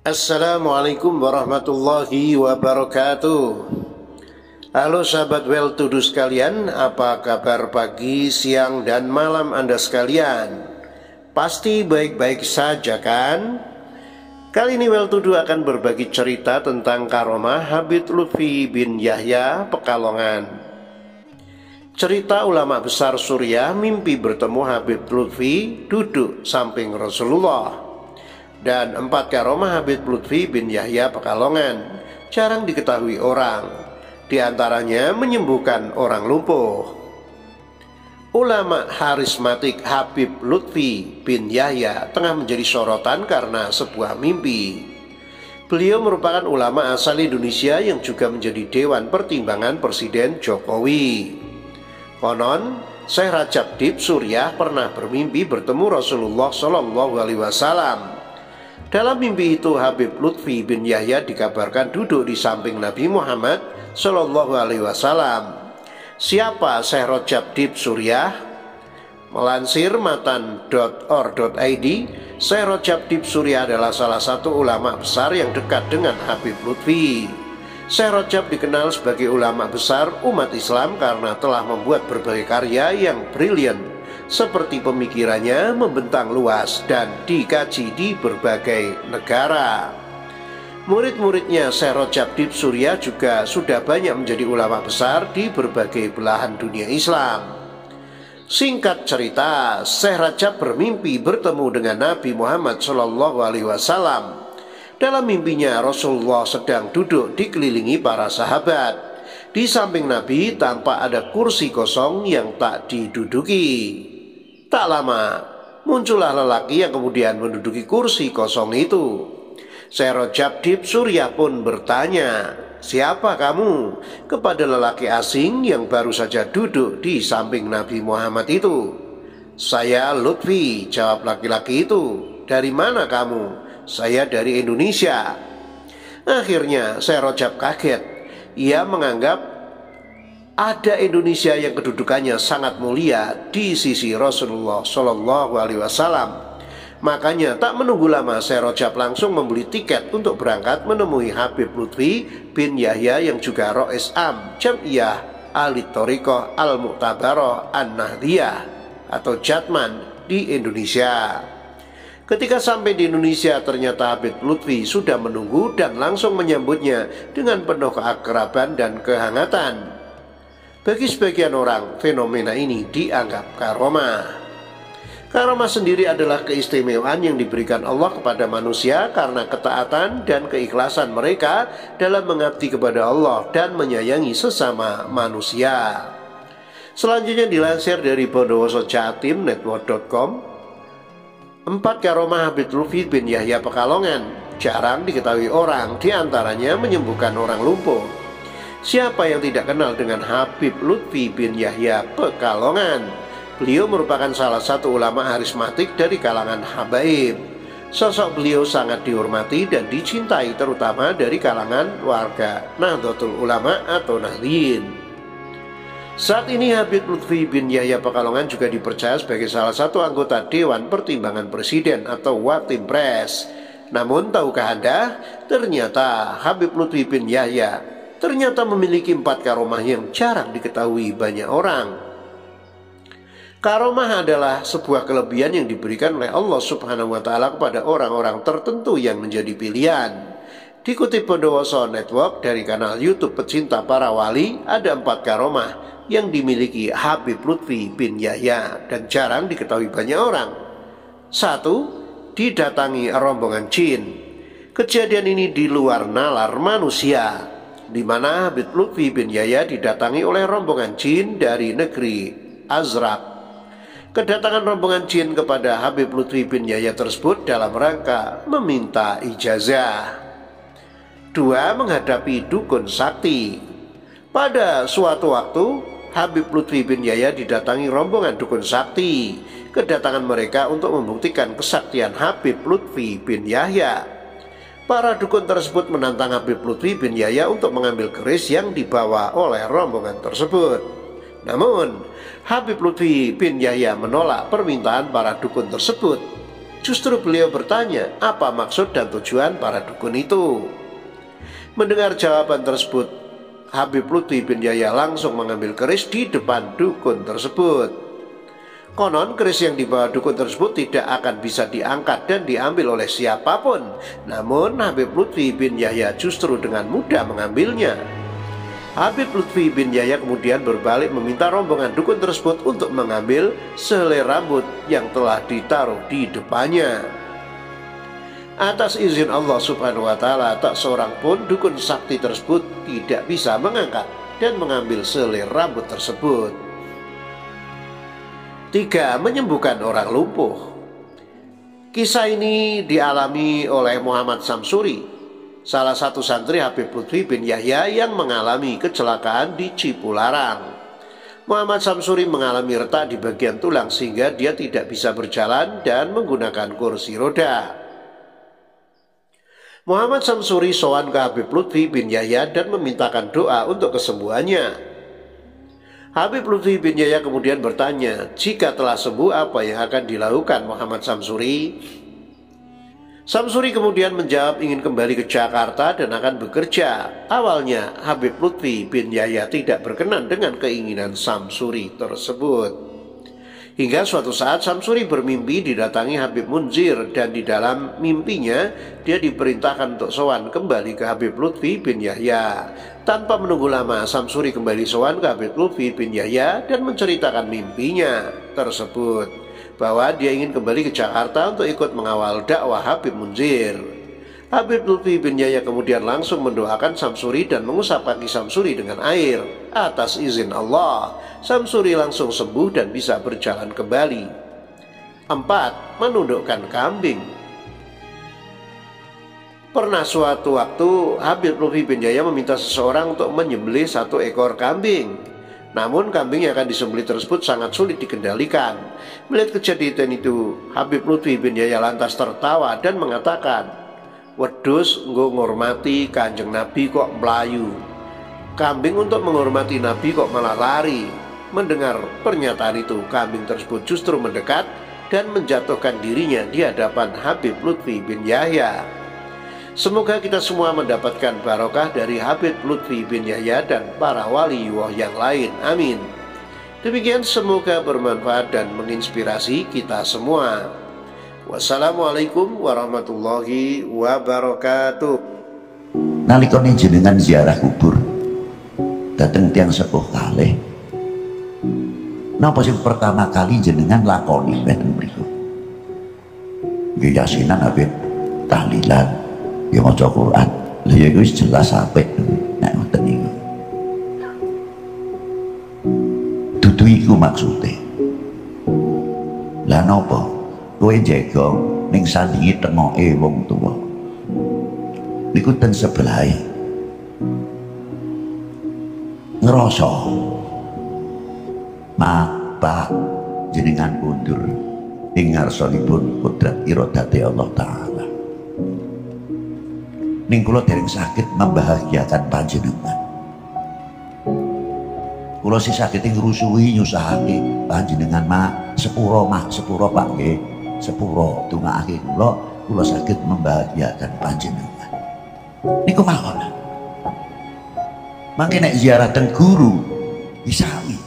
Assalamualaikum warahmatullahi wabarakatuh. Halo sahabat Well To Do sekalian, apa kabar pagi, siang, dan malam Anda sekalian? Pasti baik-baik saja kan? Kali ini Well To Do akan berbagi cerita tentang karomah Habib Lutfi bin Yahya Pekalongan. Cerita ulama besar Suriah mimpi bertemu Habib Lutfi duduk samping Rasulullah. Dan 4 karomah Habib Lutfi bin Yahya Pekalongan jarang diketahui orang. Di antaranya menyembuhkan orang lumpuh. Ulama harismatik Habib Lutfi bin Yahya tengah menjadi sorotan karena sebuah mimpi. Beliau merupakan ulama asal Indonesia yang juga menjadi dewan pertimbangan Presiden Jokowi. Konon, Syekh Rajab Dib Suriah pernah bermimpi bertemu Rasulullah SAW. Dalam mimpi itu Habib Lutfi bin Yahya dikabarkan duduk di samping Nabi Muhammad SAW. Siapa Syekh Rajab Dib Suriah? Melansir matan.or.id, Syekh Rajab Dib Suriah adalah salah satu ulama besar yang dekat dengan Habib Lutfi. Syekh Rajab dikenal sebagai ulama besar umat Islam karena telah membuat berbagai karya yang brilian, seperti pemikirannya membentang luas dan dikaji di berbagai negara. Murid-muridnya Syekh Rajab Dib Suriah juga sudah banyak menjadi ulama besar di berbagai belahan dunia Islam. Singkat cerita, Syekh Rajab bermimpi bertemu dengan Nabi Muhammad SAW. Dalam mimpinya Rasulullah sedang duduk dikelilingi para sahabat. Di samping Nabi tampak ada kursi kosong yang tak diduduki. Tak lama, muncullah lelaki yang kemudian menduduki kursi kosong itu. Syekh Rajab Dib Suriah pun bertanya, "Siapa kamu?" kepada lelaki asing yang baru saja duduk di samping Nabi Muhammad itu. "Saya Lutfi," jawab laki-laki itu. "Dari mana kamu?" "Saya dari Indonesia." Akhirnya Syekh Rajab kaget. Ia menganggap ada Indonesia yang kedudukannya sangat mulia di sisi Rasulullah SAW. Makanya tak menunggu lama Syekh Rajab langsung membeli tiket untuk berangkat menemui Habib Lutfi bin Yahya yang juga Rois Am Jam'iyah Ahli Thoriqah Al-Mu'tabarah An-Nahdiyah atau Jatman di Indonesia. Ketika sampai di Indonesia, ternyata Habib Lutfi sudah menunggu dan langsung menyambutnya dengan penuh keakraban dan kehangatan. Bagi sebagian orang, fenomena ini dianggap karomah. Karomah sendiri adalah keistimewaan yang diberikan Allah kepada manusia karena ketaatan dan keikhlasan mereka dalam mengabdi kepada Allah dan menyayangi sesama manusia. Selanjutnya dilansir dari Bondowoso Jatim Network.com, 4 karomah Habib Lutfi bin Yahya Pekalongan jarang diketahui orang, diantaranya menyembuhkan orang lumpuh. Siapa yang tidak kenal dengan Habib Lutfi bin Yahya Pekalongan? Beliau merupakan salah satu ulama harismatik dari kalangan habaib. Sosok beliau sangat dihormati dan dicintai terutama dari kalangan warga Nahdlatul Ulama atau Nahdliyin. Saat ini Habib Lutfi bin Yahya Pekalongan juga dipercaya sebagai salah satu anggota Dewan Pertimbangan Presiden atau Watimpres. Namun tahukah Anda, ternyata Habib Lutfi bin Yahya ternyata memiliki 4 karomah yang jarang diketahui banyak orang. Karomah adalah sebuah kelebihan yang diberikan oleh Allah Subhanahu wa Ta'ala kepada orang-orang tertentu yang menjadi pilihan. Dikutip Bondowoso Network dari kanal YouTube Pecinta Para Wali, ada 4 karomah yang dimiliki Habib Lutfi bin Yahya dan jarang diketahui banyak orang. 1. Didatangi rombongan jin. Kejadian ini di luar nalar manusia, di mana Habib Lutfi bin Yahya didatangi oleh rombongan jin dari negeri Azraq. Kedatangan rombongan jin kepada Habib Lutfi bin Yahya tersebut dalam rangka meminta ijazah. 2. Menghadapi dukun sakti. Pada suatu waktu, Habib Lutfi bin Yahya didatangi rombongan dukun sakti. Kedatangan mereka untuk membuktikan kesaktian Habib Lutfi bin Yahya. Para dukun tersebut menantang Habib Lutfi bin Yahya untuk mengambil keris yang dibawa oleh rombongan tersebut. Namun, Habib Lutfi bin Yahya menolak permintaan para dukun tersebut. Justru beliau bertanya, apa maksud dan tujuan para dukun itu? Mendengar jawaban tersebut, Habib Lutfi bin Yahya langsung mengambil keris di depan dukun tersebut. Konon keris yang dibawa dukun tersebut tidak akan bisa diangkat dan diambil oleh siapapun. Namun Habib Lutfi bin Yahya justru dengan mudah mengambilnya. Habib Lutfi bin Yahya kemudian berbalik meminta rombongan dukun tersebut untuk mengambil sehelai rambut yang telah ditaruh di depannya. Atas izin Allah Subhanahu wa Ta'ala, tak seorang pun dukun sakti tersebut tidak bisa mengangkat dan mengambil sehelai rambut tersebut. 3. Menyembuhkan orang lumpuh. Kisah ini dialami oleh Muhammad Samsuri, salah satu santri Habib Lutfi bin Yahya yang mengalami kecelakaan di Cipularang. Muhammad Samsuri mengalami retak di bagian tulang sehingga dia tidak bisa berjalan dan menggunakan kursi roda. Muhammad Samsuri sowan ke Habib Lutfi bin Yahya dan memintakan doa untuk kesembuhannya. Habib Lutfi bin Yahya kemudian bertanya, jika telah sembuh apa yang akan dilakukan Muhammad Samsuri? Samsuri kemudian menjawab ingin kembali ke Jakarta dan akan bekerja. Awalnya Habib Lutfi bin Yahya tidak berkenan dengan keinginan Samsuri tersebut. Hingga suatu saat Samsuri bermimpi didatangi Habib Munzir, dan di dalam mimpinya dia diperintahkan untuk sowan kembali ke Habib Lutfi bin Yahya. Tanpa menunggu lama, Samsuri kembali sowan ke Habib Lutfi bin Yahya dan menceritakan mimpinya tersebut, bahwa dia ingin kembali ke Jakarta untuk ikut mengawal dakwah Habib Munzir. Habib Lutfi bin Yahya kemudian langsung mendoakan Samsuri dan mengusap kaki Samsuri dengan air. Atas izin Allah, Samsuri langsung sembuh dan bisa berjalan kembali. 4. Menundukkan kambing. Pernah suatu waktu Habib Lutfi bin Yahya meminta seseorang untuk menyembelih 1 ekor kambing. Namun kambing yang akan disembelih tersebut sangat sulit dikendalikan. Melihat kejadian itu, Habib Lutfi bin Yahya lantas tertawa dan mengatakan, wedhus nggo ngormati Kanjeng Nabi kok melayu. Kambing untuk menghormati Nabi kok malah lari. Mendengar pernyataan itu, kambing tersebut justru mendekat dan menjatuhkan dirinya di hadapan Habib Lutfi bin Yahya. Semoga kita semua mendapatkan barokah dari Habib Lutfi bin Yahya dan para waliullah yang lain. Amin. Demikian, semoga bermanfaat dan menginspirasi kita semua. Wassalamualaikum warahmatullahi wabarakatuh. Nalika jenengan ziarah kubur dateng tiang sepuh kalih, napa sing pertama kali jenengan lakoni mboten mriku? Nggih yasinan Habib, tahlilan, ya maca Quran. Lha ya wis jelas apik nek ngoten niku. Dudu iku maksude. Lah napa? Kowe jegong ning sandingi tengoke wong tuwa. Niku ten sebelahe. Ngerasa Pak jenengan kundur ing ngarsanipun kodrat iradate Allah Ta'ala. Ning kula dereng saged membahagiakan panjenengan. Kula sih saged ngrusuhi nyusahake panjenengan sepuro Pak nggih. Sepuro dongaake kula saged membahagiakan panjenengan. Niku mawon. Mangke nek ziarah teng guru isawi